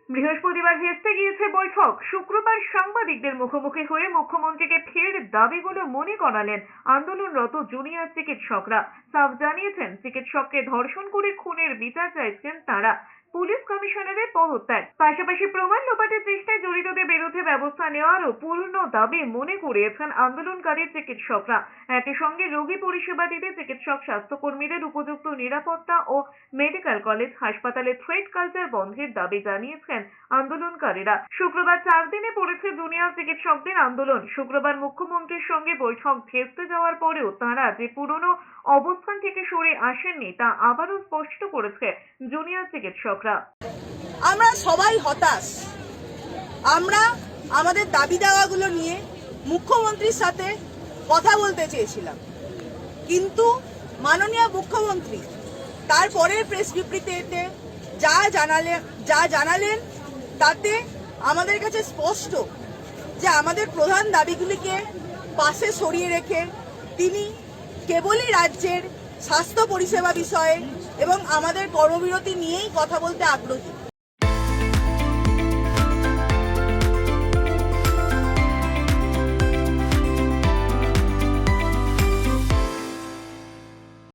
বৃহস্পতিবার ভেস্তে গিয়েছে বৈঠক। শুক্রবার সাংবাদিকদের মুখোমুখি হয়ে মুখ্যমন্ত্রীকে ফের দাবিগুলো মনে করালেন আন্দোলনরত জুনিয়র চিকিৎসকরা। সাফ জানিয়েছেন, চিকিৎসককে ধর্ষণ করে খুনের বিচার চাইছেন তারা। পুলিশ কমিশনারের পদত্যাগ, পাশাপাশি প্রমাণ লোপাটের চেষ্টায় জড়িতদের বিরুদ্ধে ব্যবস্থা নেওয়ারও পূর্ণ দাবি মনে করিয়েছেন আন্দোলনকারী চিকিৎসকরা। একই সঙ্গে রোগী পরিষেবা দিতে চিকিৎসক স্বাস্থ্যকর্মীদের উপযুক্ত নিরাপত্তা ও মেডিকেল কলেজ হাসপাতালে থ্রেড কালচার বন্ধের দাবি জানিয়েছেন আন্দোলনকারীরা। শুক্রবার 4 দিনে পড়েছে জুনিয়র চিকিৎসকদের আন্দোলন। শুক্রবার মুখ্যমন্ত্রীর সঙ্গে বৈঠক ভেস্তে যাওয়ার পরেও তাঁরা যে পুরনো অবস্থান থেকে সরে আসেননি তা আবারও স্পষ্ট করেছে জুনিয়র চিকিৎসকরা। আমরা সবাই হতাশ। আমরা আমাদের দাবি দাওয়াগুলো নিয়ে মুখ্যমন্ত্রীর সাথে কথা বলতে চেয়েছিলাম, কিন্তু মাননীয় মুখ্যমন্ত্রী তার পরের প্রেস বিবৃতিতে যা জানালেন তাতে আমাদের কাছে স্পষ্ট যে আমাদের প্রধান দাবিগুলিকে পাশে সরিয়ে রেখে তিনি কেবলই রাজ্যের স্বাস্থ্য পরিষেবা বিষয়ে এবং আমাদের কর্মবিরতি নিয়েই কথা বলতে আগ্রহী।